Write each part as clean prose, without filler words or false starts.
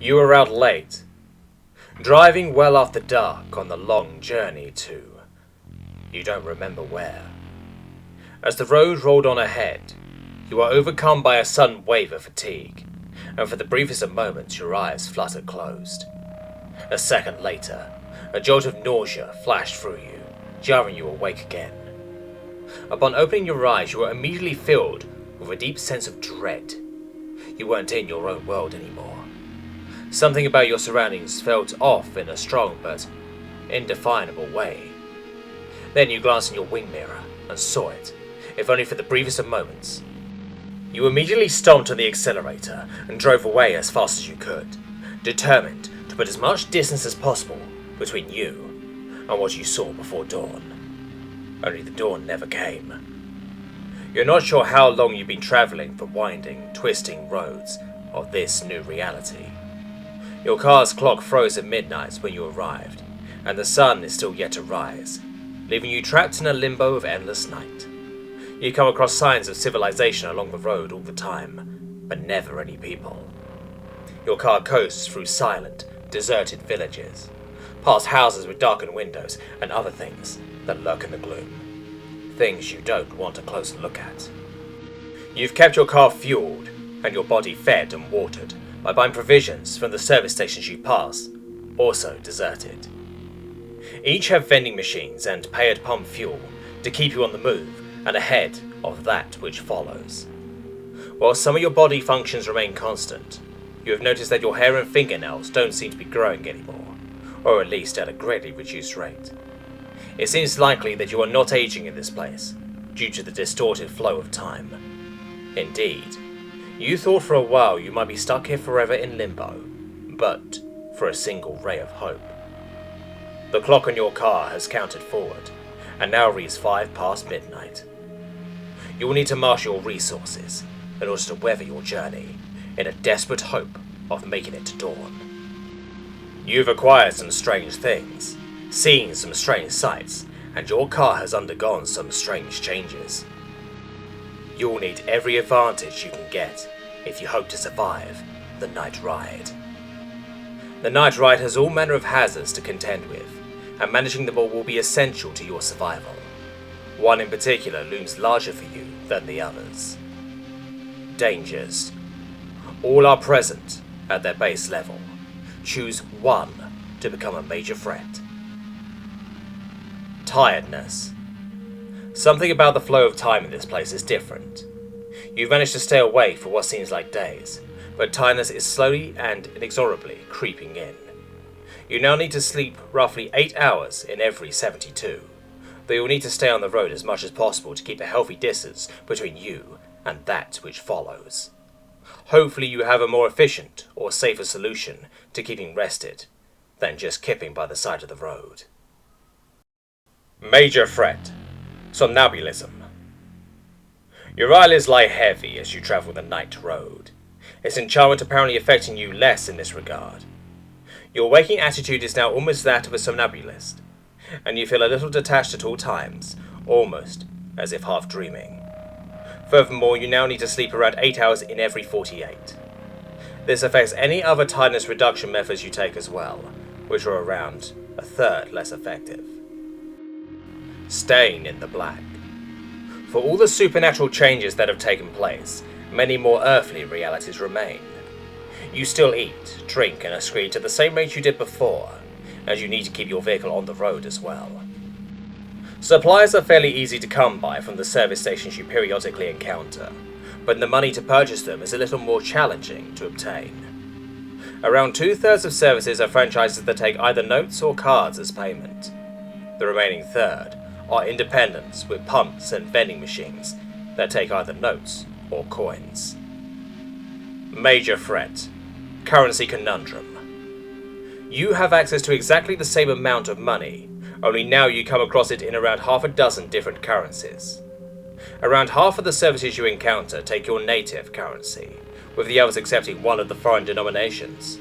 You were out late, driving well after dark on the long journey to... you don't remember where. As the road rolled on ahead, you were overcome by a sudden wave of fatigue, and for the briefest of moments your eyes fluttered closed. A second later, a jolt of nausea flashed through you, jarring you awake again. Upon opening your eyes, you were immediately filled with a deep sense of dread. You weren't in your own world anymore. Something about your surroundings felt off in a strong but indefinable way. Then you glanced in your wing mirror and saw it, if only for the briefest of moments. You immediately stomped on the accelerator and drove away as fast as you could, determined to put as much distance as possible between you and what you saw before dawn. Only the dawn never came. You're not sure how long you've been travelling the winding, twisting roads of this new reality. Your car's clock froze at midnight when you arrived, and the sun is still yet to rise, leaving you trapped in a limbo of endless night. You come across signs of civilization along the road all the time, but never any people. Your car coasts through silent, deserted villages, past houses with darkened windows and other things that lurk in the gloom. Things you don't want a closer look at. You've kept your car fueled and your body fed and watered by buying provisions from the service stations you pass, also deserted. Each have vending machines and pay-at-pump fuel to keep you on the move and ahead of that which follows. While some of your body functions remain constant, you have noticed that your hair and fingernails don't seem to be growing anymore, or at least at a greatly reduced rate. It seems likely that you are not aging in this place, due to the distorted flow of time. Indeed, you thought for a while you might be stuck here forever in limbo, but for a single ray of hope. The clock on your car has counted forward, and now reads 5 past midnight. You will need to marshal your resources in order to weather your journey, in a desperate hope of making it to dawn. You've acquired some strange things, seen some strange sights, and your car has undergone some strange changes. You'll need every advantage you can get if you hope to survive the night ride. The night ride has all manner of hazards to contend with, and managing them all will be essential to your survival. One in particular looms larger for you than the others. Dangers. All are present at their base level. Choose one to become a major threat. Tiredness. Something about the flow of time in this place is different. You've managed to stay awake for what seems like days, but tiredness is slowly and inexorably creeping in. You now need to sleep roughly 8 hours in every 72, though you'll need to stay on the road as much as possible to keep a healthy distance between you and that which follows. Hopefully you have a more efficient or safer solution to keeping rested than just kipping by the side of the road. Major threat. Somnambulism. Your eyelids lie heavy as you travel the night road, its enchantment apparently affecting you less in this regard. Your waking attitude is now almost that of a somnambulist, and you feel a little detached at all times, almost as if half dreaming. Furthermore, you now need to sleep around 8 hours in every 48. This affects any other tiredness reduction methods you take as well, which are around a third less effective. Staying in the black. For all the supernatural changes that have taken place, many more earthly realities remain. You still eat, drink, and excrete at the same rate you did before, as you need to keep your vehicle on the road as well. Supplies are fairly easy to come by from the service stations you periodically encounter, but the money to purchase them is a little more challenging to obtain. Around 2/3 of services are franchises that take either notes or cards as payment. The remaining third are independents with pumps and vending machines that take either notes or coins. Major threat. Currency conundrum. You have access to exactly the same amount of money, only now you come across it in around half a dozen different currencies. Around half of the services you encounter take your native currency, with the others accepting one of the foreign denominations.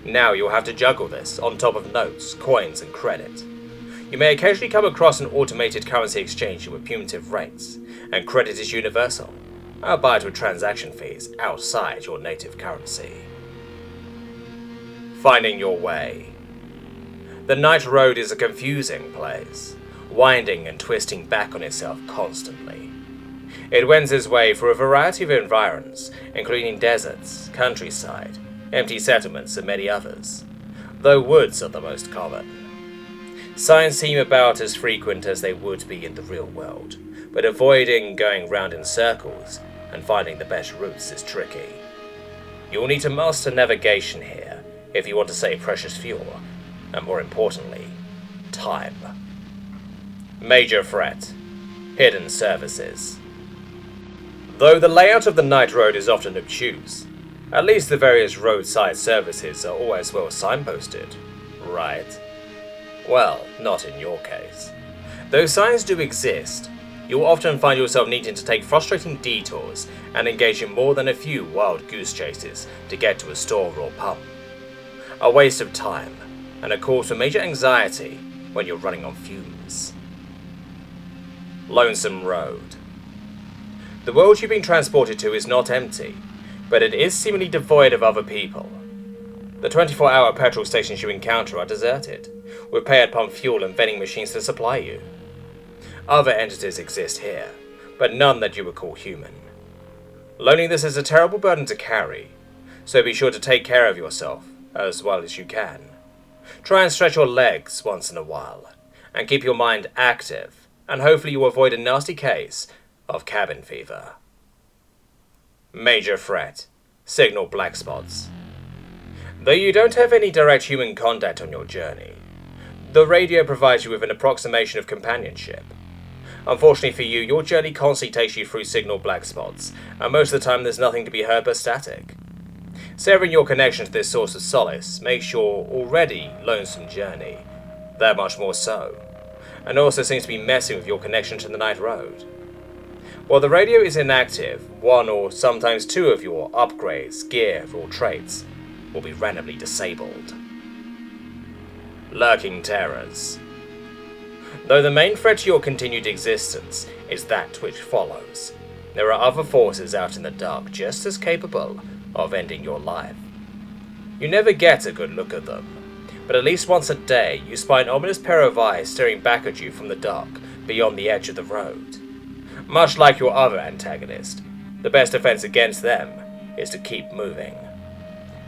Now you'll have to juggle this on top of notes, coins, and credit. You may occasionally come across an automated currency exchange with punitive rates, and credit is universal, albeit with transaction fees outside your native currency. Finding your way. The night road is a confusing place, winding and twisting back on itself constantly. It wends its way through a variety of environs, including deserts, countryside, empty settlements, and many others, though woods are the most common. Signs seem about as frequent as they would be in the real world, but avoiding going round in circles and finding the best routes is tricky. You'll need to master navigation here if you want to save precious fuel, and more importantly, time. Major threat: hidden services. Though the layout of the night road is often obtuse, at least the various roadside services are always well signposted, right? Well, not in your case. Though signs do exist, you'll often find yourself needing to take frustrating detours and engage in more than a few wild goose chases to get to a store or pump. A waste of time, and a cause for major anxiety when you're running on fumes. Lonesome Road. The world you've been transported to is not empty, but it is seemingly devoid of other people. The 24-hour petrol stations you encounter are deserted, with pay-at-pump fuel and vending machines to supply you. Other entities exist here, but none that you would call human. Loneliness is a terrible burden to carry, so be sure to take care of yourself as well as you can. Try and stretch your legs once in a while, and keep your mind active, and hopefully you avoid a nasty case of cabin fever. Major threat: signal black spots. Though you don't have any direct human contact on your journey, the radio provides you with an approximation of companionship. Unfortunately for you, your journey constantly takes you through signal black spots, and most of the time there's nothing to be heard but static. Severing your connection to this source of solace makes your already lonesome journey that much more so, and also seems to be messing with your connection to the night road. While the radio is inactive, one or sometimes two of your upgrades, gear, or traits will be randomly disabled. Lurking terrors. Though the main threat to your continued existence is that which follows, there are other forces out in the dark just as capable of ending your life. You never get a good look at them, but at least once a day you spy an ominous pair of eyes staring back at you from the dark beyond the edge of the road. Much like your other antagonist, the best defense against them is to keep moving.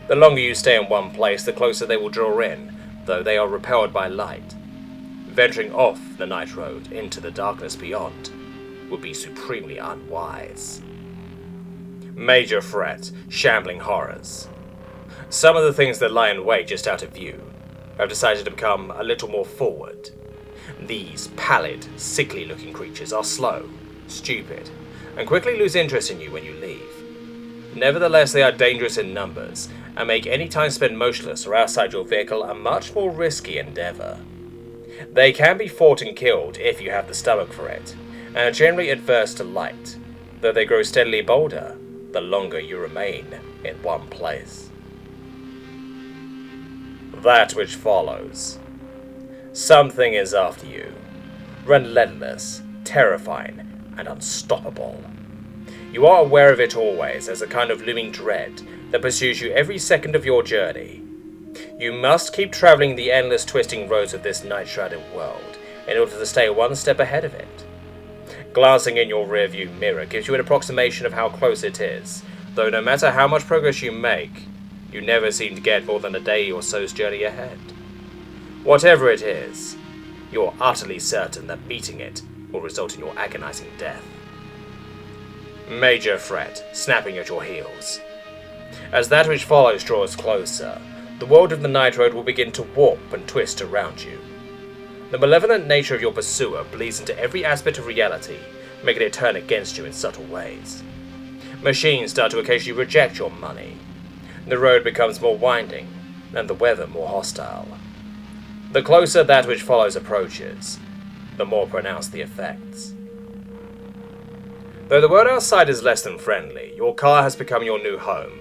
The longer you stay in one place, the closer they will draw in, though they are repelled by light. Venturing off the night road into the darkness beyond would be supremely unwise. Major threat: shambling horrors. Some of the things that lie in wait just out of view have decided to become a little more forward. These pallid, sickly-looking creatures are slow, stupid, and quickly lose interest in you when you leave. Nevertheless, they are dangerous in numbers, and make any time spent motionless or outside your vehicle a much more risky endeavor. They can be fought and killed if you have the stomach for it, and are generally adverse to light, though they grow steadily bolder the longer you remain in one place. That which follows. Something is after you, relentless, terrifying, and unstoppable. You are aware of it always as a kind of looming dread that pursues you every second of your journey. You must keep traveling the endless twisting roads of this night-shrouded world in order to stay one step ahead of it. Glancing in your rearview mirror gives you an approximation of how close it is, though no matter how much progress you make, you never seem to get more than a day or so's journey ahead. Whatever it is, you're utterly certain that beating it will result in your agonizing death. Major threat, snapping at your heels. As that which follows draws closer, the world of the night road will begin to warp and twist around you. The malevolent nature of your pursuer bleeds into every aspect of reality, making it turn against you in subtle ways. Machines start to occasionally reject your money. The road becomes more winding, and the weather more hostile. The closer that which follows approaches, the more pronounced the effects. Though the world outside is less than friendly, your car has become your new home.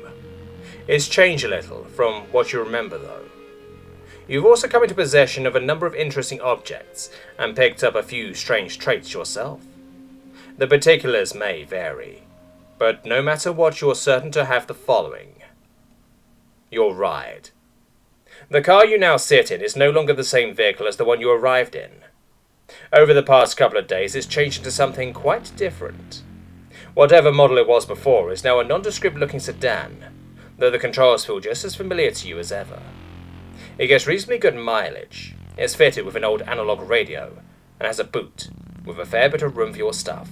It's changed a little from what you remember, though. You've also come into possession of a number of interesting objects, and picked up a few strange traits yourself. The particulars may vary, but no matter what, you're certain to have the following. Your ride. The car you now sit in is no longer the same vehicle as the one you arrived in. Over the past couple of days, it's changed into something quite different. Whatever model it was before is now a nondescript-looking sedan, though the controls feel just as familiar to you as ever. It gets reasonably good mileage, it's fitted with an old analog radio, and has a boot, with a fair bit of room for your stuff.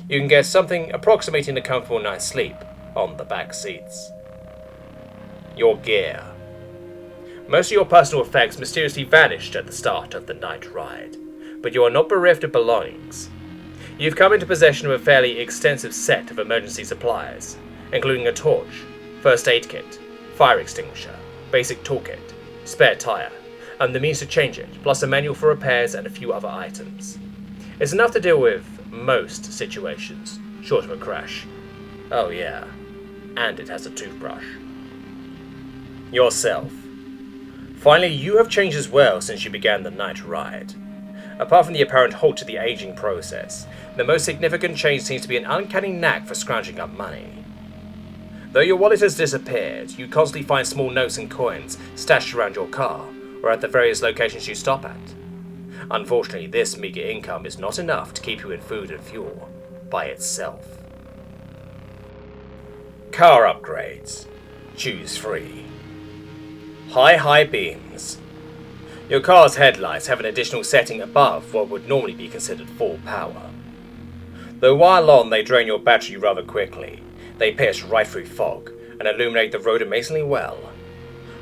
You can get something approximating a comfortable night's sleep on the back seats. Your gear. Most of your personal effects mysteriously vanished at the start of the night ride, but you are not bereft of belongings. You've come into possession of a fairly extensive set of emergency supplies, including a torch, first aid kit, fire extinguisher, basic toolkit, spare tyre, and the means to change it, plus a manual for repairs and a few other items. It's enough to deal with most situations, short of a crash. Oh yeah, and it has a toothbrush. Yourself. Finally, you have changed as well since you began the night ride. Apart from the apparent halt to the aging process, the most significant change seems to be an uncanny knack for scrounging up money. Though your wallet has disappeared, you constantly find small notes and coins stashed around your car, or at the various locations you stop at. Unfortunately, this meager income is not enough to keep you in food and fuel by itself. Car upgrades. Choose free. High beams. Your car's headlights have an additional setting above what would normally be considered full power. Though while on they drain your battery rather quickly, they pierce right through fog and illuminate the road amazingly well.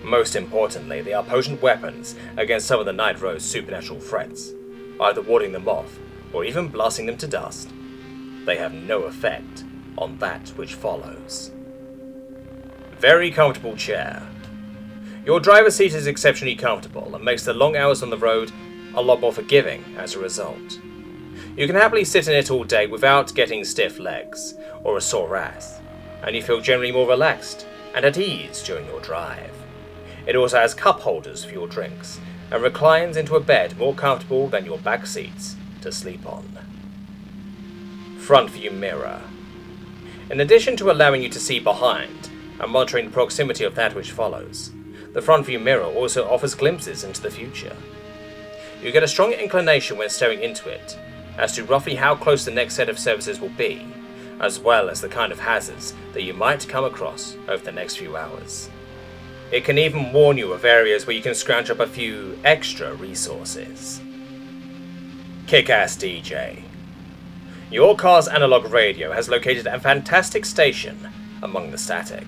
Most importantly, they are potent weapons against some of the night road's supernatural threats, either warding them off or even blasting them to dust. They have no effect on that which follows. Very comfortable chair. Your driver's seat is exceptionally comfortable and makes the long hours on the road a lot more forgiving as a result. You can happily sit in it all day without getting stiff legs or a sore ass, and you feel generally more relaxed and at ease during your drive. It also has cup holders for your drinks and reclines into a bed more comfortable than your back seats to sleep on. Front view mirror. In addition to allowing you to see behind and monitoring the proximity of that which follows, the front view mirror also offers glimpses into the future. You get a strong inclination when staring into it as to roughly how close the next set of services will be, as well as the kind of hazards that you might come across over the next few hours. It can even warn you of areas where you can scrounge up a few extra resources. Kick-ass DJ. Your car's analog radio has located a fantastic station among the static.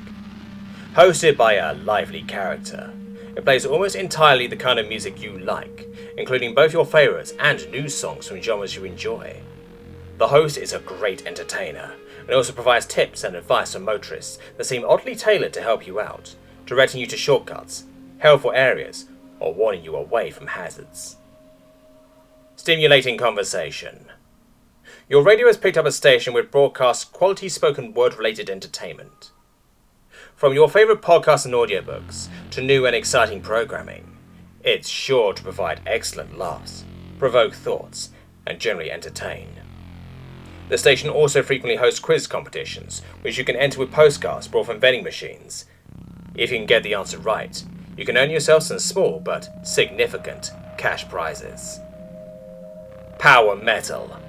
Hosted by a lively character, it plays almost entirely the kind of music you like, including both your favourites and new songs from genres you enjoy. The host is a great entertainer, and also provides tips and advice on motorists that seem oddly tailored to help you out, directing you to shortcuts, helpful areas, or warning you away from hazards. Stimulating conversation. Your radio has picked up a station which broadcasts quality spoken word-related entertainment. From your favourite podcasts and audiobooks to new and exciting programming, it's sure to provide excellent laughs, provoke thoughts, and generally entertain. The station also frequently hosts quiz competitions, which you can enter with postcards brought from vending machines. If you can get the answer right, you can earn yourself some small but significant cash prizes. Power metal.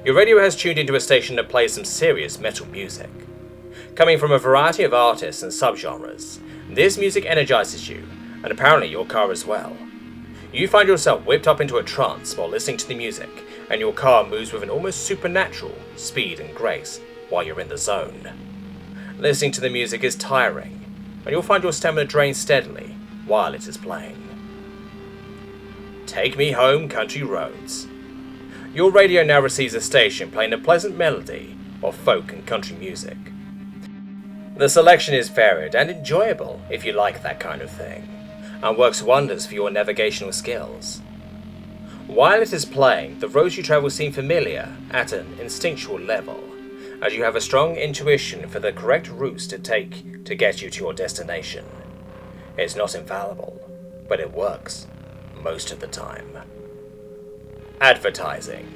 Your radio has tuned into a station that plays some serious metal music. Coming from a variety of artists and subgenres, this music energizes you, and apparently your car as well. You find yourself whipped up into a trance while listening to the music, and your car moves with an almost supernatural speed and grace while you're in the zone. Listening to the music is tiring, and you'll find your stamina drain steadily while it is playing. Take Me Home, Country Roads. Your radio now receives a station playing a pleasant melody of folk and country music. The selection is varied and enjoyable if you like that kind of thing, and works wonders for your navigational skills. While it is playing, the roads you travel seem familiar at an instinctual level, as you have a strong intuition for the correct routes to take to get you to your destination. It's not infallible, but it works most of the time. Advertising.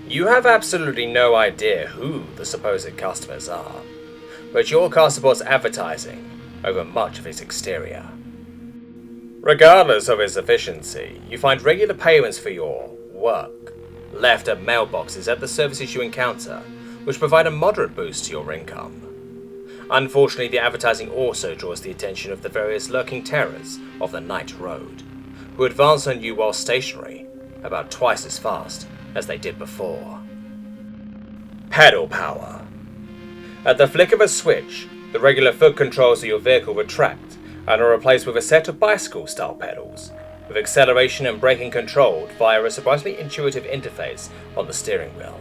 You have absolutely no idea who the supposed customers are, but your car supports advertising over much of its exterior. Regardless of its efficiency, you find regular payments for your work left at mailboxes at the services you encounter, which provide a moderate boost to your income. Unfortunately, the advertising also draws the attention of the various lurking terrors of the night road, who advance on you while stationary, about twice as fast as they did before. Pedal power. At the flick of a switch, the regular foot controls of your vehicle retract and are replaced with a set of bicycle-style pedals, with acceleration and braking controlled via a surprisingly intuitive interface on the steering wheel.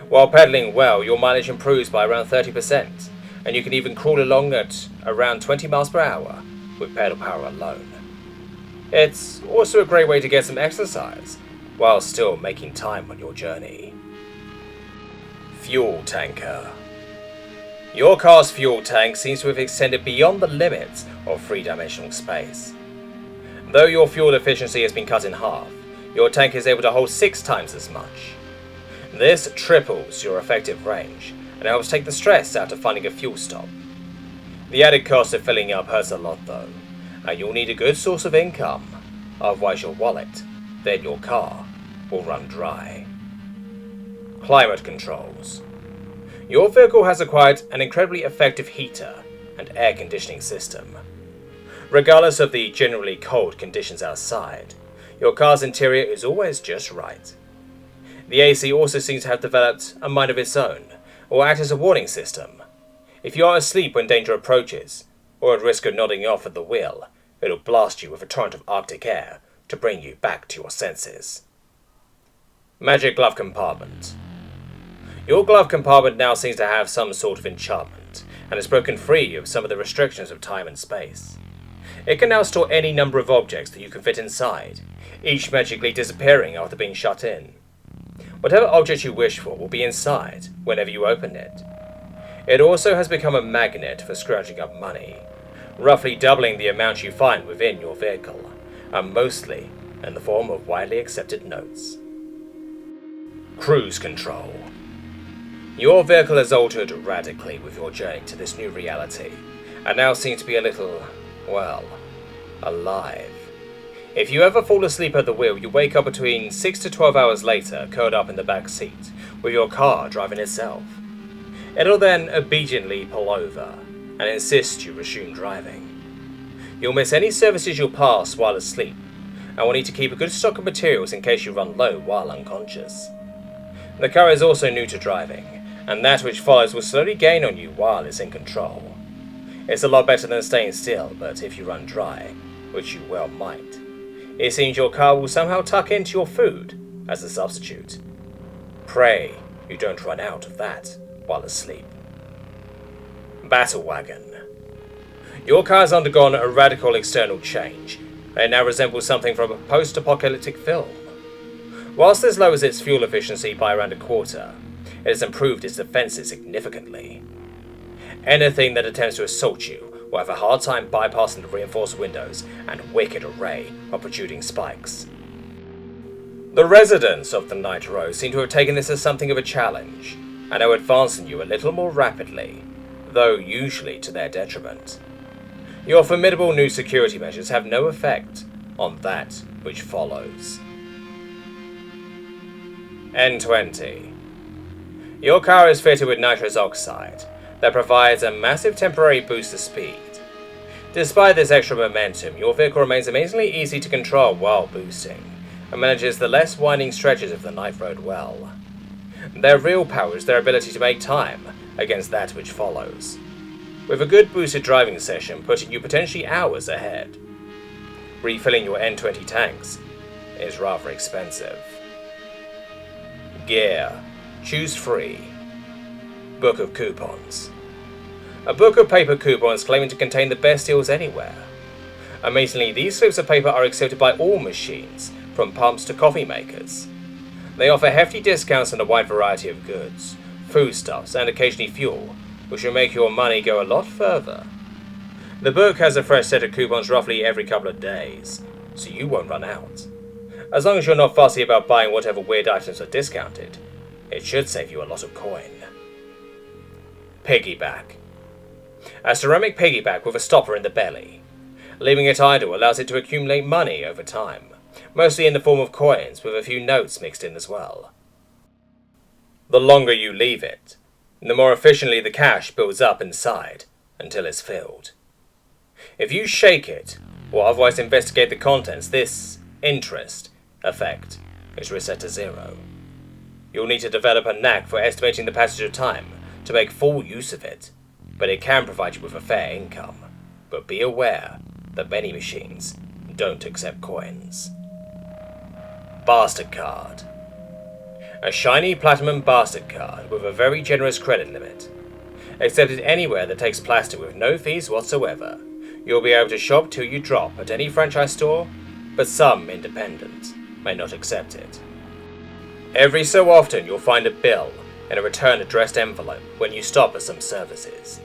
While pedaling well, your mileage improves by around 30%, and you can even crawl along at around 20 miles per hour with pedal power alone. It's also a great way to get some exercise, while still making time on your journey. Fuel tanker. Your car's fuel tank seems to have extended beyond the limits of three-dimensional space. Though your fuel efficiency has been cut in half, your tank is able to hold 6 times as much. This triples your effective range and helps take the stress out of finding a fuel stop. The added cost of filling up hurts a lot though, and you'll need a good source of income, otherwise your wallet, then your car, will run dry. Climate controls. Your vehicle has acquired an incredibly effective heater and air conditioning system. Regardless of the generally cold conditions outside, your car's interior is always just right. The AC also seems to have developed a mind of its own, or act as a warning system. If you are asleep when danger approaches, or at risk of nodding off at the wheel, it'll blast you with a torrent of Arctic air to bring you back to your senses. Magic glove compartment. Your glove compartment now seems to have some sort of enchantment, and is broken free of some of the restrictions of time and space. It can now store any number of objects that you can fit inside, each magically disappearing after being shut in. Whatever object you wish for will be inside whenever you open it. It also has become a magnet for scrounging up money, roughly doubling the amount you find within your vehicle, and mostly in the form of widely accepted notes. Cruise control. Your vehicle has altered radically with your journey to this new reality, and now seems to be a little, well, alive. If you ever fall asleep at the wheel, you wake up between 6 to 12 hours later, curled up in the back seat, with your car driving itself. It'll then obediently pull over, and insist you resume driving. You'll miss any services you'll pass while asleep, and will need to keep a good stock of materials in case you run low while unconscious. The car is also new to driving, and that which follows will slowly gain on you while it's in control. It's a lot better than staying still, but if you run dry, which you well might, it seems your car will somehow tuck into your food as a substitute. Pray you don't run out of that while asleep. Battle wagon. Your car has undergone a radical external change, and it now resembles something from a post-apocalyptic film. Whilst this lowers its fuel efficiency by around a quarter, it has improved its defenses significantly. Anything that attempts to assault you will have a hard time bypassing the reinforced windows and wicked array of protruding spikes. The residents of the Night Row seem to have taken this as something of a challenge, and are advancing you a little more rapidly, though usually to their detriment. Your formidable new security measures have no effect on that which follows. N20. Your car is fitted with nitrous oxide that provides a massive temporary boost of speed. Despite this extra momentum, your vehicle remains amazingly easy to control while boosting, and manages the less winding stretches of the night road well. Their real power is their ability to make time against that which follows, with a good boosted driving session putting you potentially hours ahead. Refilling your N20 tanks is rather expensive. Gear. Choose free. Book of coupons. A book of paper coupons claiming to contain the best deals anywhere. Amazingly, these slips of paper are accepted by all machines, from pumps to coffee makers. They offer hefty discounts on a wide variety of goods, foodstuffs, and occasionally fuel, which will make your money go a lot further. The book has a fresh set of coupons roughly every couple of days, so you won't run out. As long as you're not fussy about buying whatever weird items are discounted, it should save you a lot of coin. Piggyback. A ceramic piggyback with a stopper in the belly. Leaving it idle allows it to accumulate money over time, mostly in the form of coins with a few notes mixed in as well. The longer you leave it, the more efficiently the cash builds up inside until it's filled. If you shake it, or otherwise investigate the contents, this interest effect is reset to 0. You'll need to develop a knack for estimating the passage of time to make full use of it, but it can provide you with a fair income. But be aware that many machines don't accept coins. Bastard card. A shiny platinum bastard card with a very generous credit limit. Accepted anywhere that takes plastic with no fees whatsoever. You'll be able to shop till you drop at any franchise store, but some independents may not accept it. Every so often you'll find a bill in a return addressed envelope when you stop at some services.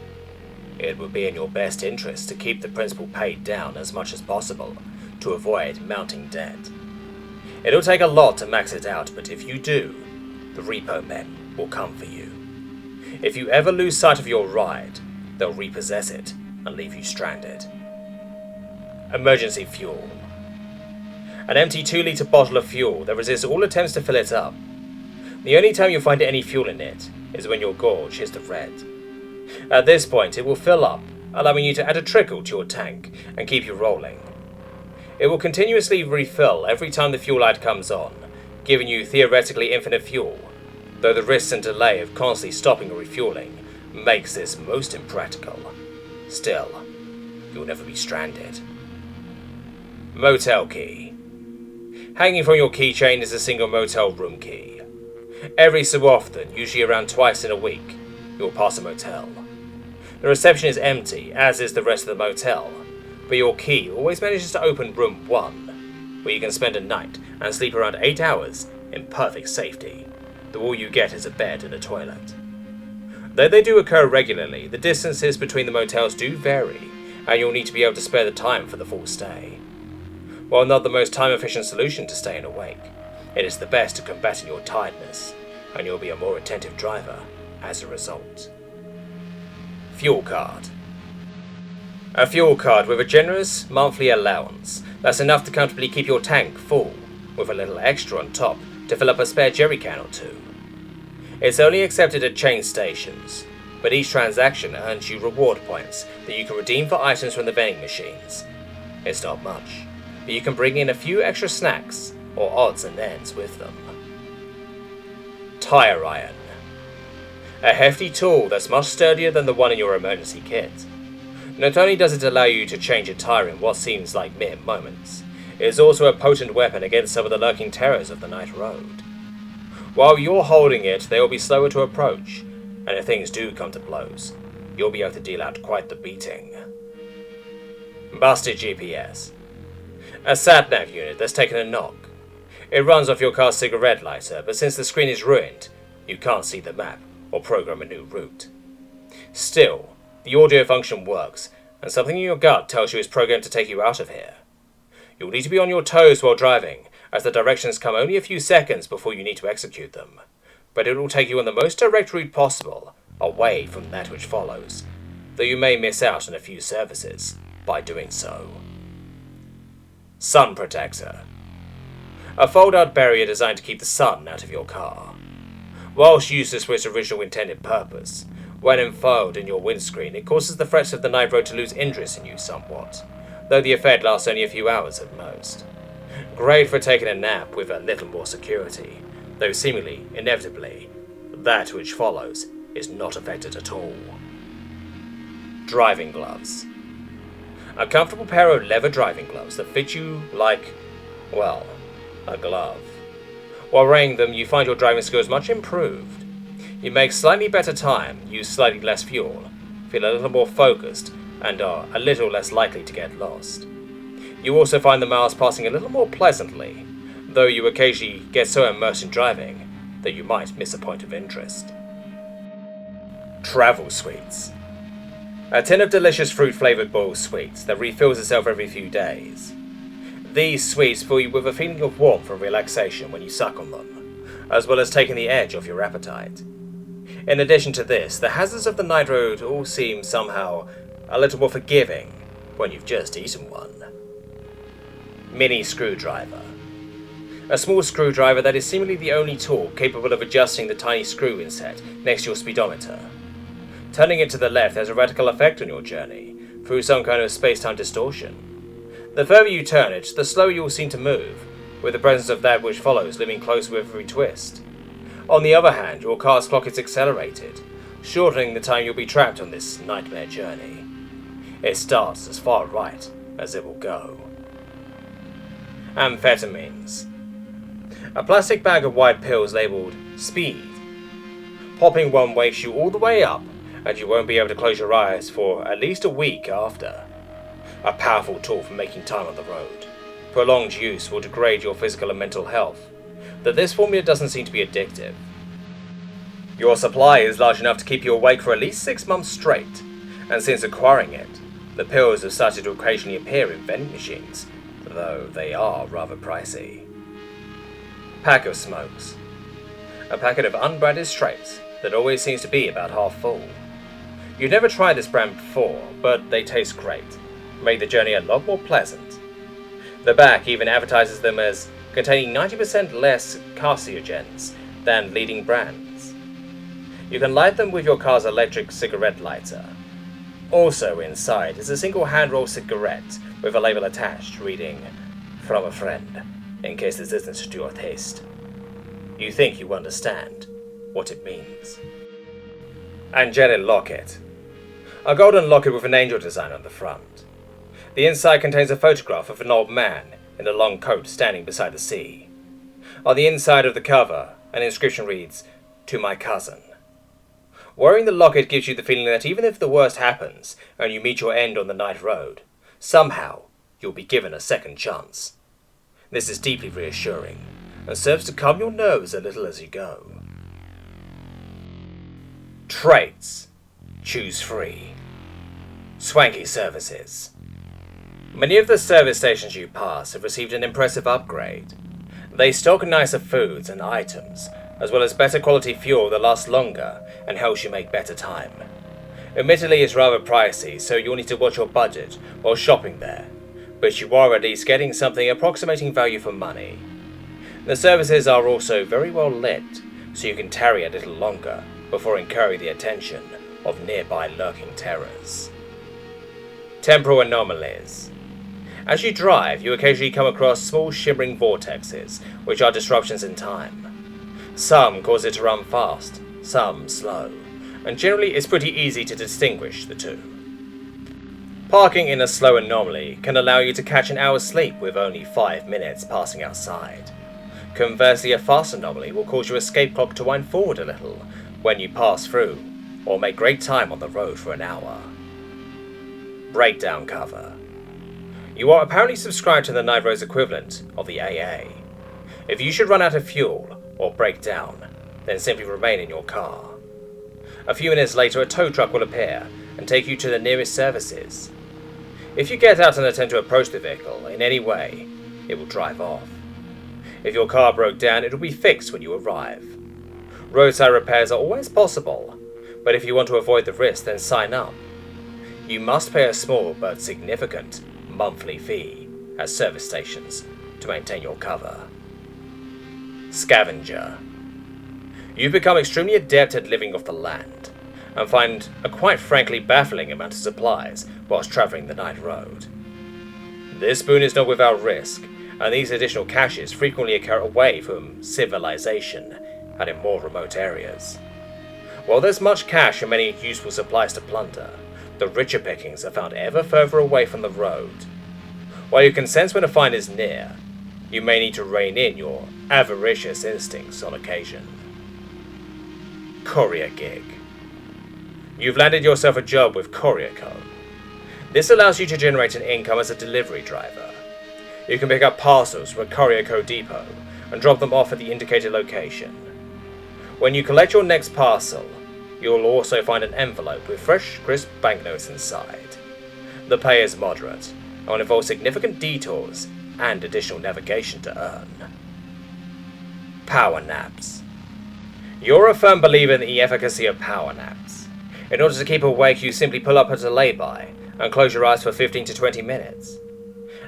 It would be in your best interest to keep the principal paid down as much as possible to avoid mounting debt. It'll take a lot to max it out, but if you do, the repo men will come for you. If you ever lose sight of your ride, they'll repossess it and leave you stranded. Emergency fuel. An empty 2-litre bottle of fuel that resists all attempts to fill it up. The only time you'll find any fuel in it is when your gorge hits the red. At this point, it will fill up, allowing you to add a trickle to your tank and keep you rolling. It will continuously refill every time the fuel light comes on, giving you theoretically infinite fuel, though the risks and delay of constantly stopping or refueling makes this most impractical. Still, you'll never be stranded. Motel key. Hanging from your keychain is a single motel room key. Every so often, usually around twice in a week, you'll pass a motel. The reception is empty, as is the rest of the motel, but your key always manages to open room 1, where you can spend a night and sleep around 8 hours in perfect safety, though all you get is a bed and a toilet. Though they do occur regularly, the distances between the motels do vary, and you'll need to be able to spare the time for the full stay. While not the most time-efficient solution to staying awake, it is the best to combat your tiredness, and you'll be a more attentive driver as a result. Fuel card. A fuel card with a generous monthly allowance that's enough to comfortably keep your tank full, with a little extra on top to fill up a spare jerry can or two. It's only accepted at chain stations, but each transaction earns you reward points that you can redeem for items from the vending machines. It's not much, but you can bring in a few extra snacks or odds and ends with them. Tire iron. A hefty tool that's much sturdier than the one in your emergency kit. Not only does it allow you to change a tire in what seems like mere moments, it is also a potent weapon against some of the lurking terrors of the night road. While you're holding it, they will be slower to approach, and if things do come to blows, you'll be able to deal out quite the beating. Busted GPS. A sat-nav unit that's taken a knock. It runs off your car's cigarette lighter, but since the screen is ruined, you can't see the map or program a new route. Still, the audio function works, and something in your gut tells you it's programmed to take you out of here. You'll need to be on your toes while driving, as the directions come only a few seconds before you need to execute them, but it will take you on the most direct route possible, away from that which follows, though you may miss out on a few services by doing so. Sun protector. A fold-out barrier designed to keep the sun out of your car. Whilst useless for its original intended purpose, when unfurled in your windscreen, it causes the threats of the night road to lose interest in you somewhat, though the effect lasts only a few hours at most. Great for taking a nap with a little more security, though seemingly, inevitably, that which follows is not affected at all. Driving gloves. A comfortable pair of leather driving gloves that fit you like, well, a glove. While wearing them, you find your driving skills much improved. You make slightly better time, use slightly less fuel, feel a little more focused, and are a little less likely to get lost. You also find the miles passing a little more pleasantly, though you occasionally get so immersed in driving that you might miss a point of interest. Travel sweets. A tin of delicious fruit-flavoured boiled sweets that refills itself every few days. These sweets fill you with a feeling of warmth and relaxation when you suck on them, as well as taking the edge off your appetite. In addition to this, the hazards of the night road all seem somehow a little more forgiving when you've just eaten one. Mini screwdriver. A small screwdriver that is seemingly the only tool capable of adjusting the tiny screw inset next to your speedometer. Turning it to the left has a radical effect on your journey, through some kind of space-time distortion. The further you turn it, the slower you will seem to move, with the presence of that which follows looming closer with every twist. On the other hand, your car's clock is accelerated, shortening the time you'll be trapped on this nightmare journey. It starts as far right as it will go. Amphetamines. A plastic bag of white pills labelled Speed. Popping one wakes you all the way up, and you won't be able to close your eyes for at least a week after. A powerful tool for making time on the road. Prolonged use will degrade your physical and mental health, though this formula doesn't seem to be addictive. Your supply is large enough to keep you awake for at least 6 months straight, and since acquiring it, the pills have started to occasionally appear in vending machines, though they are rather pricey. Pack of smokes. A packet of unbranded straights that always seems to be about half full. You've never tried this brand before, but they taste great, make the journey a lot more pleasant. The back even advertises them as containing 90% less carcinogens than leading brands. You can light them with your car's electric cigarette lighter. Also inside is a single hand-rolled cigarette with a label attached reading, "From a friend," in case this isn't to your taste. You think you understand what it means. Angelic locket. A golden locket with an angel design on the front. The inside contains a photograph of an old man in a long coat standing beside the sea. On the inside of the cover, an inscription reads, "To my cousin." Wearing the locket gives you the feeling that even if the worst happens and you meet your end on the night road, somehow you'll be given a second chance. This is deeply reassuring, and serves to calm your nerves a little as you go. Traits. Choose free. Swanky services. Many of the service stations you pass have received an impressive upgrade. They stock nicer foods and items, as well as better quality fuel that lasts longer and helps you make better time. Admittedly, it's rather pricey, so you'll need to watch your budget while shopping there, but you are at least getting something approximating value for money. The services are also very well lit, so you can tarry a little longer before incurring the attention of nearby lurking terrors. Temporal anomalies. As you drive, you occasionally come across small shimmering vortexes, which are disruptions in time. Some cause it to run fast, some slow, and generally it's pretty easy to distinguish the two. Parking in a slow anomaly can allow you to catch an hour's sleep with only 5 minutes passing outside. Conversely, a fast anomaly will cause your escape clock to wind forward a little when you pass through, or make great time on the road for an hour. Breakdown cover. You are apparently subscribed to the Night Road's equivalent of the AA. If you should run out of fuel or break down, then simply remain in your car. A few minutes later, a tow truck will appear and take you to the nearest services. If you get out and attempt to approach the vehicle in any way, it will drive off. If your car broke down, it will be fixed when you arrive. Roadside repairs are always possible, but if you want to avoid the risk, then sign up. You must pay a small but significant monthly fee at service stations to maintain your cover. Scavenger. You've become extremely adept at living off the land, and find a quite frankly baffling amount of supplies whilst travelling the night road. This boon is not without risk, and these additional caches frequently occur away from civilization and in more remote areas. While there's much cash and many useful supplies to plunder, the richer pickings are found ever further away from the road. While you can sense when a find is near, you may need to rein in your avaricious instincts on occasion. Courier gig. You've landed yourself a job with Courier Co. This allows you to generate an income as a delivery driver. You can pick up parcels from a Courier Co depot and drop them off at the indicated location. When you collect your next parcel, you'll also find an envelope with fresh, crisp banknotes inside. The pay is moderate and will involve significant detours and additional navigation to earn. Power naps. You're a firm believer in the efficacy of power naps. In order to keep awake, you simply pull up at a lay-by and close your eyes for 15 to 20 minutes.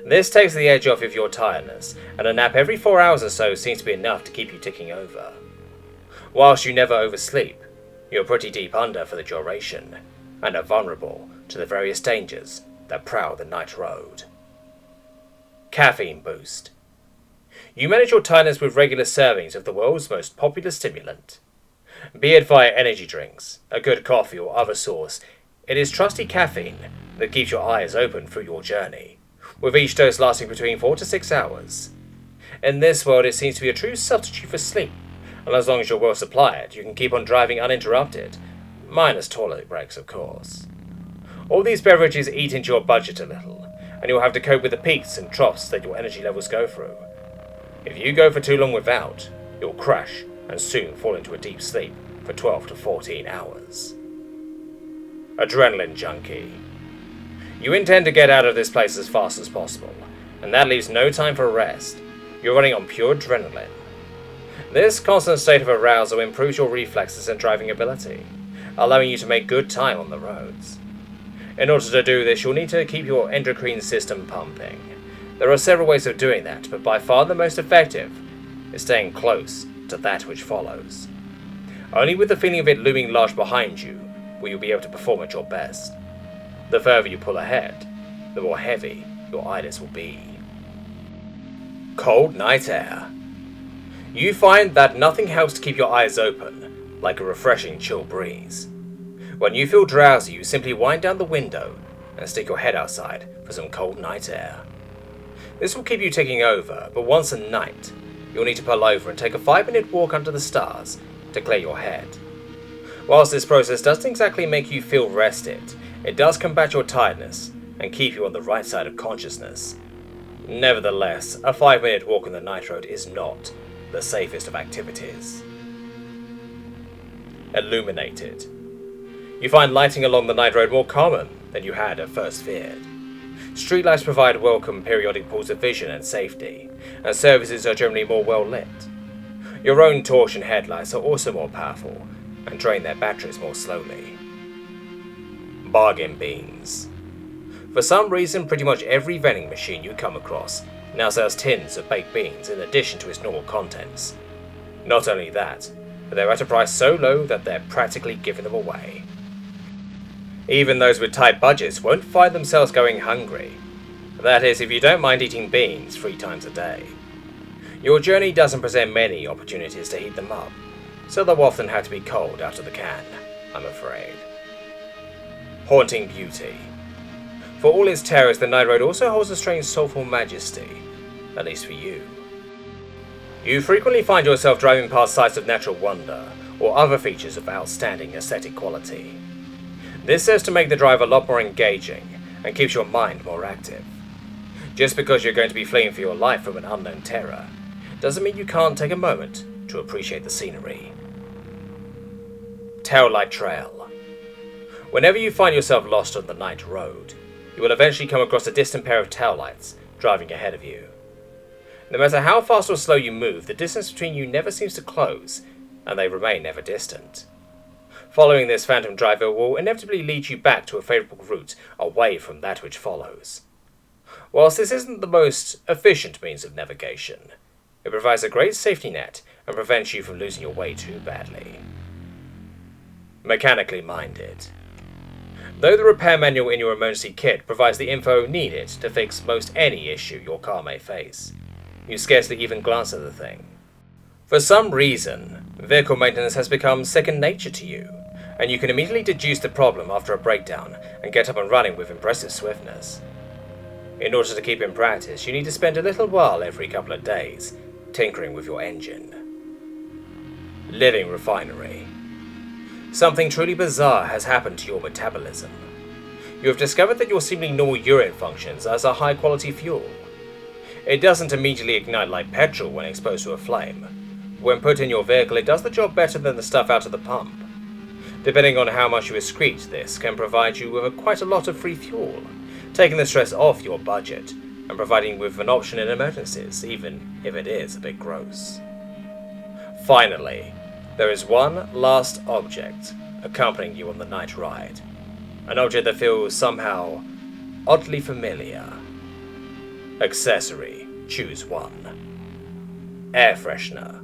This takes the edge off of your tiredness, and a nap every 4 hours or so seems to be enough to keep you ticking over. Whilst you never oversleep, you're pretty deep under for the duration, and are vulnerable to the various dangers that prowl the night road. Caffeine boost. You manage your tiredness with regular servings of the world's most popular stimulant. Be it via energy drinks, a good coffee or other source, it is trusty caffeine that keeps your eyes open through your journey, with each dose lasting between 4 to 6 hours. In this world it seems to be a true substitute for sleep, and as long as you're well supplied, you can keep on driving uninterrupted, minus toilet breaks of course. All these beverages eat into your budget a little, and you'll have to cope with the peaks and troughs that your energy levels go through. If you go for too long without, you'll crash and soon fall into a deep sleep for 12 to 14 hours. Adrenaline junkie. You intend to get out of this place as fast as possible, and that leaves no time for rest. You're running on pure adrenaline. This constant state of arousal improves your reflexes and driving ability, allowing you to make good time on the roads. In order to do this, you'll need to keep your endocrine system pumping. There are several ways of doing that, but by far the most effective is staying close to that which follows. Only with the feeling of it looming large behind you will you be able to perform at your best. The further you pull ahead, the more heavy your eyelids will be. Cold night air. You find that nothing helps to keep your eyes open like a refreshing chill breeze. When you feel drowsy, you simply wind down the window and stick your head outside for some cold night air. This will keep you ticking over, but once a night, you'll need to pull over and take a 5-minute walk under the stars to clear your head. Whilst this process doesn't exactly make you feel rested, it does combat your tiredness and keep you on the right side of consciousness. Nevertheless, a 5-minute walk on the night road is not the safest of activities. Illuminated. You find lighting along the night road more common than you had at first feared. Streetlights provide welcome periodic pools of vision and safety, and services are generally more well lit. Your own torch and headlights are also more powerful, and drain their batteries more slowly. Bargain bins. For some reason, pretty much every vending machine you come across now sells tins of baked beans in addition to its normal contents. Not only that, but they're at a price so low that they're practically giving them away. Even those with tight budgets won't find themselves going hungry. That is, if you don't mind eating beans 3 times a day. Your journey doesn't present many opportunities to heat them up, so they'll often have to be cold out of the can, I'm afraid. Haunting beauty. For all its terrors, the night road also holds a strange soulful majesty, at least for you. You frequently find yourself driving past sites of natural wonder, or other features of outstanding aesthetic quality. This serves to make the drive a lot more engaging, and keeps your mind more active. Just because you're going to be fleeing for your life from an unknown terror, doesn't mean you can't take a moment to appreciate the scenery. Taillight trail. Whenever you find yourself lost on the night road, you will eventually come across a distant pair of taillights driving ahead of you. No matter how fast or slow you move, the distance between you never seems to close, and they remain ever distant. Following this phantom driver will inevitably lead you back to a favourable route away from that which follows. Whilst this isn't the most efficient means of navigation, it provides a great safety net and prevents you from losing your way too badly. Mechanically minded. Though the repair manual in your emergency kit provides the info needed to fix most any issue your car may face, you scarcely even glance at the thing. For some reason, vehicle maintenance has become second nature to you, and you can immediately deduce the problem after a breakdown and get up and running with impressive swiftness. In order to keep in practice, you need to spend a little while every couple of days tinkering with your engine. Living refinery. Something truly bizarre has happened to your metabolism. You have discovered that your seemingly normal urine functions as a high-quality fuel. It doesn't immediately ignite like petrol when exposed to a flame. When put in your vehicle, it does the job better than the stuff out of the pump. Depending on how much you excrete, this can provide you with quite a lot of free fuel, taking the stress off your budget and providing you with an option in emergencies, even if it is a bit gross. Finally, there is one last object accompanying you on the night ride. An object that feels somehow oddly familiar. Accessory, choose one. Air freshener.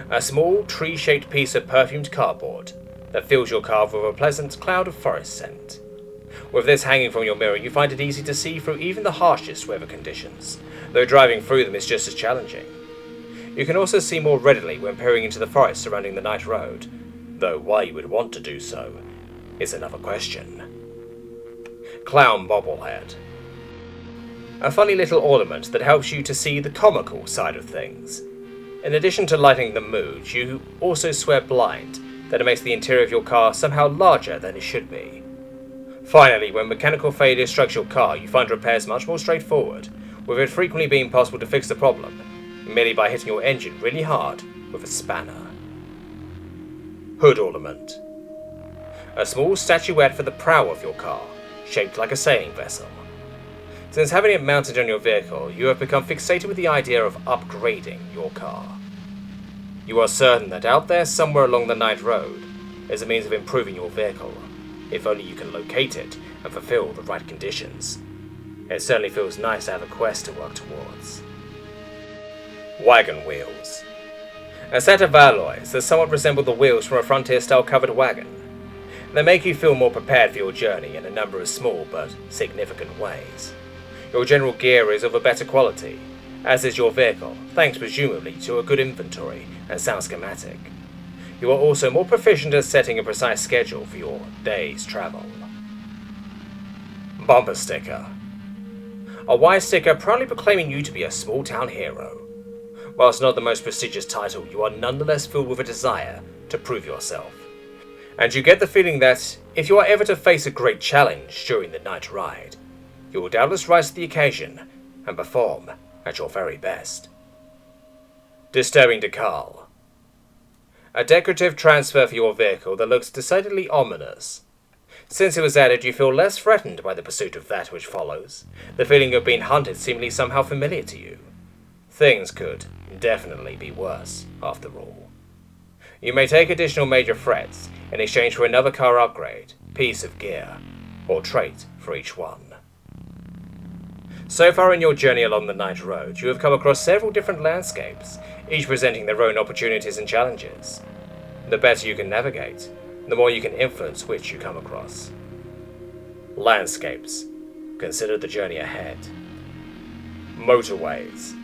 A small tree-shaped piece of perfumed cardboard that fills your car with a pleasant cloud of forest scent. With this hanging from your mirror, you find it easy to see through even the harshest weather conditions, though driving through them is just as challenging. You can also see more readily when peering into the forest surrounding the night road, though why you would want to do so is another question. Clown bobblehead. A funny little ornament that helps you to see the comical side of things. In addition to lightening the mood, you also swear blind that it makes the interior of your car somehow larger than it should be. Finally, when mechanical failure strikes your car, you find repairs much more straightforward, with it frequently being possible to fix the problem merely by hitting your engine really hard with a spanner. Hood ornament. A small statuette for the prow of your car, shaped like a sailing vessel. Since having it mounted on your vehicle, you have become fixated with the idea of upgrading your car. You are certain that out there somewhere along the night road is a means of improving your vehicle, if only you can locate it and fulfill the right conditions. It certainly feels nice to have a quest to work towards. Wagon wheels. A set of alloys that somewhat resemble the wheels from a Frontier-style covered wagon. They make you feel more prepared for your journey in a number of small but significant ways. Your general gear is of a better quality, as is your vehicle, thanks presumably to a good inventory and sound schematic. You are also more proficient at setting a precise schedule for your day's travel. Bumper sticker. A white sticker proudly proclaiming you to be a small-town hero. Whilst not the most prestigious title, you are nonetheless filled with a desire to prove yourself. And you get the feeling that, if you are ever to face a great challenge during the night ride, you will doubtless rise to the occasion and perform at your very best. Disturbing decal. A decorative transfer for your vehicle that looks decidedly ominous. Since it was added, you feel less threatened by the pursuit of that which follows, the feeling of being hunted seemingly somehow familiar to you. Things could definitely be worse, after all. You may take additional major threats in exchange for another car upgrade, piece of gear, or trait for each one. So far in your journey along the night road, you have come across several different landscapes, each presenting their own opportunities and challenges. The better you can navigate, the more you can influence which you come across. Landscapes. Consider the journey ahead. Motorways.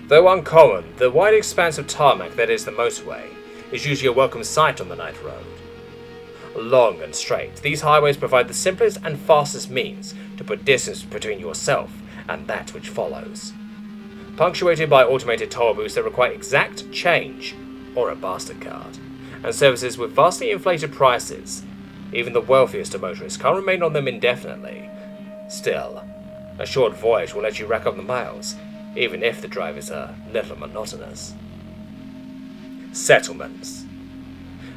Though uncommon, the wide expanse of tarmac that is the motorway is usually a welcome sight on the night road. Long and straight, these highways provide the simplest and fastest means to put distance between yourself and that which follows. Punctuated by automated toll booths that require exact change or a bastard card, and services with vastly inflated prices, even the wealthiest of motorists can't remain on them indefinitely. Still, a short voyage will let you rack up the miles, even if the drive is a little monotonous. Settlements.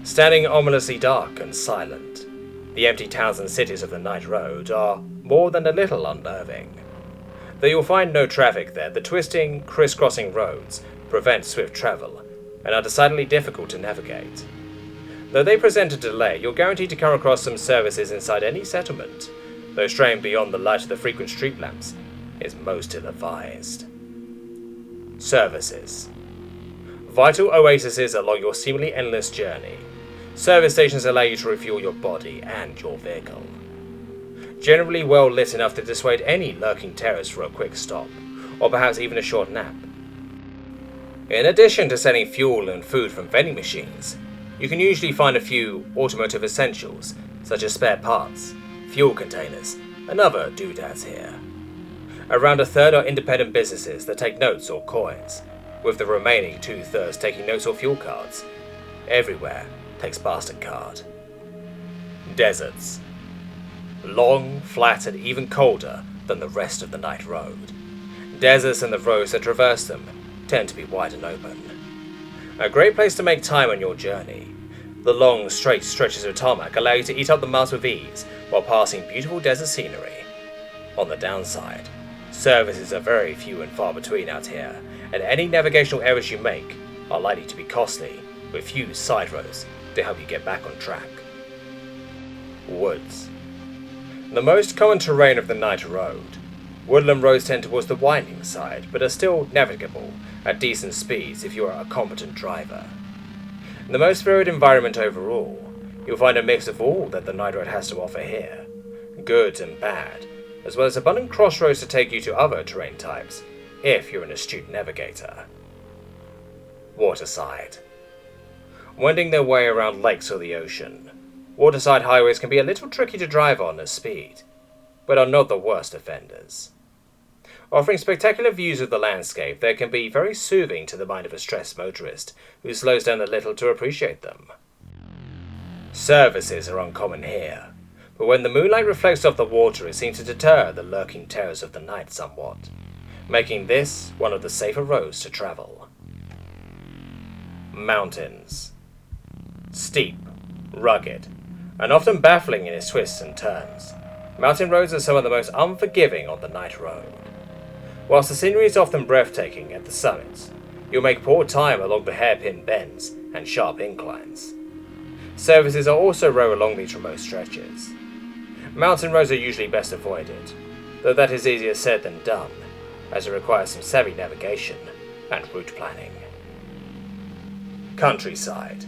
Standing ominously dark and silent, the empty towns and cities of the night road are more than a little unnerving. Though you'll find no traffic there, the twisting, crisscrossing roads prevent swift travel and are decidedly difficult to navigate. Though they present a delay, you're guaranteed to come across some services inside any settlement, though straying beyond the light of the frequent street lamps is most ill-advised. Services. Vital oases along your seemingly endless journey. Service stations allow you to refuel your body and your vehicle. Generally well lit enough to dissuade any lurking terrors for a quick stop, or perhaps even a short nap. In addition to selling fuel and food from vending machines, you can usually find a few automotive essentials, such as spare parts, fuel containers, and other doodads here. Around a third are independent businesses that take notes or coins, with the remaining 2/3 taking notes or fuel cards. Everywhere takes bastard card. Deserts. Long, flat, and even colder than the rest of the night road. Deserts and the roads that traverse them tend to be wide and open. A great place to make time on your journey. The long, straight stretches of tarmac allow you to eat up the miles with ease while passing beautiful desert scenery. On the downside, services are very few and far between out here, and any navigational errors you make are likely to be costly, with few side roads to help you get back on track. Woods. The most common terrain of the night road. Woodland roads tend towards the winding side, but are still navigable at decent speeds if you are a competent driver. In the most varied environment overall, you'll find a mix of all that the night road has to offer here, good and bad, as well as abundant crossroads to take you to other terrain types, if you're an astute navigator. Waterside. Wending their way around lakes or the ocean, waterside highways can be a little tricky to drive on at speed, but are not the worst offenders. Offering spectacular views of the landscape, they can be very soothing to the mind of a stressed motorist who slows down a little to appreciate them. Services are uncommon here, but when the moonlight reflects off the water, it seems to deter the lurking terrors of the night somewhat, making this one of the safer roads to travel. Mountains. Steep, rugged, and often baffling in its twists and turns, mountain roads are some of the most unforgiving on the night road. Whilst the scenery is often breathtaking at the summits, you'll make poor time along the hairpin bends and sharp inclines. Services are also rare along these remote stretches. Mountain roads are usually best avoided, though that is easier said than done, as it requires some savvy navigation and route planning. Countryside.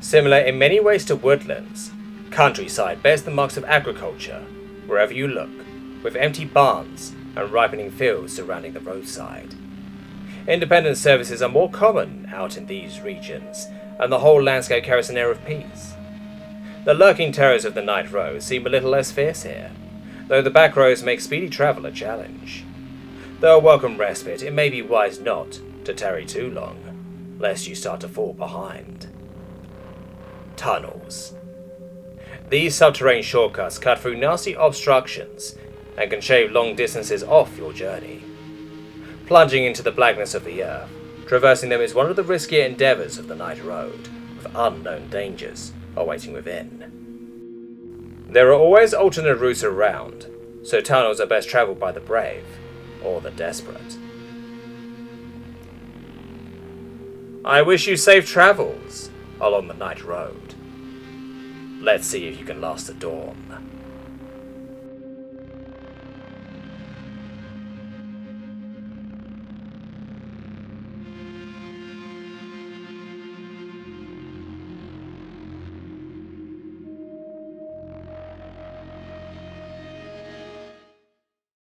Similar in many ways to woodlands, countryside bears the marks of agriculture wherever you look, with empty barns and ripening fields surrounding the roadside. Independent services are more common out in these regions, and the whole landscape carries an air of peace. The lurking terrors of the night road seem a little less fierce here, though the back roads make speedy travel a challenge. Though a welcome respite, it may be wise not to tarry too long, lest you start to fall behind. Tunnels. These subterranean shortcuts cut through nasty obstructions and can shave long distances off your journey. Plunging into the blackness of the earth, traversing them is one of the riskier endeavours of the night road, with unknown dangers awaiting within. There are always alternate routes around, so tunnels are best travelled by the brave or the desperate. I wish you safe travels along the night road. Let's see if you can last the dawn.